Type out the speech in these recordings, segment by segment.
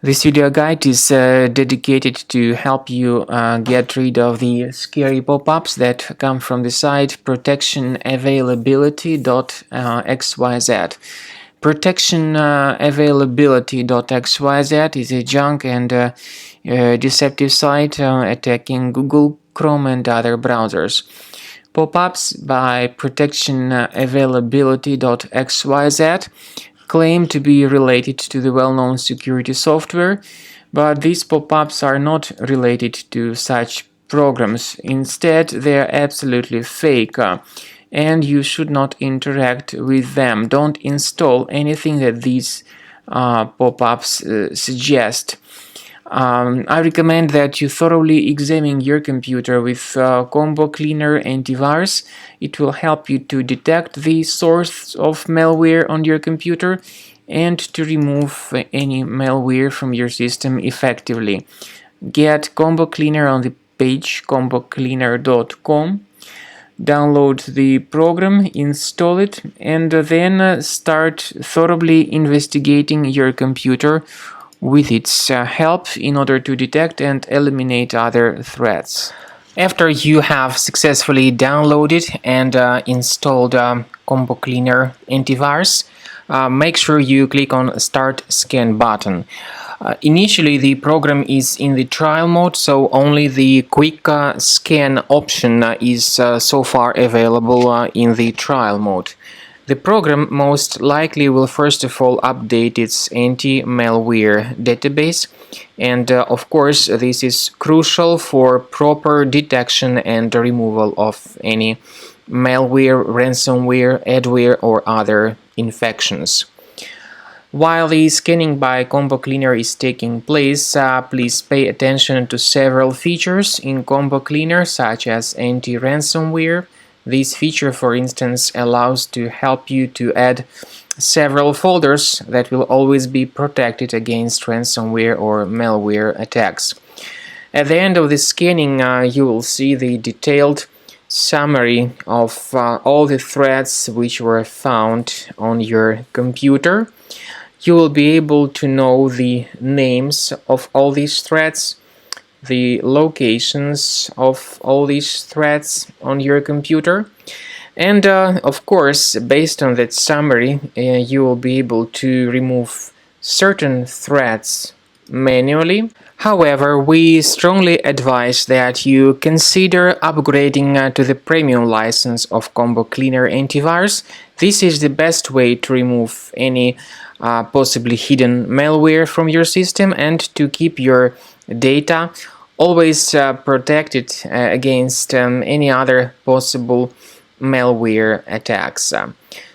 This video guide is dedicated to help you get rid of the scary pop-ups that come from the site Protection-availability.xyz. Protection-availability.xyz is a junk and deceptive site attacking Google, Chrome and other browsers. Pop-ups by Protection-availability.xyz claim to be related to the well-known security software, but these pop-ups are not related to such programs. Instead, they are absolutely fake, and you should not interact with them. Don't install anything that these pop-ups suggest. I recommend that you thoroughly examine your computer with Combo Cleaner antivirus. It will help you to detect the source of malware on your computer and to remove any malware from your system effectively. Get Combo Cleaner on the page combocleaner.com. Download the program, install it, and then start thoroughly investigating your computer with its help in order to detect and eliminate other threats. After you have successfully downloaded and installed Combo Cleaner antivirus, make sure you click on Start Scan button. Initially, the program is in the trial mode, so only the quick scan option is so far available in the trial mode. The program most likely will first of all update its anti-malware database, and of course this is crucial for proper detection and removal of any malware, ransomware, adware or other infections. While the scanning by Combo Cleaner is taking place, please pay attention to several features in Combo Cleaner, such as anti-ransomware. This feature, for instance, allows to help you to add several folders that will always be protected against ransomware or malware attacks. At the end of the scanning, you will see the detailed summary of all the threats which were found on your computer. You will be able to know the names of all these threats, the locations of all these threats on your computer, and of course, based on that summary, you will be able to remove certain threats manually. However, we strongly advise that you consider upgrading to the premium license of Combo Cleaner antivirus. This is the best way to remove any possibly hidden malware from your system and to keep your data always protected against any other possible malware attacks.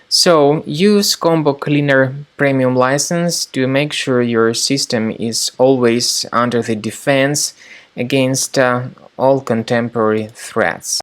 So use Combo Cleaner Premium license to make sure your system is always under the defense against all contemporary threats.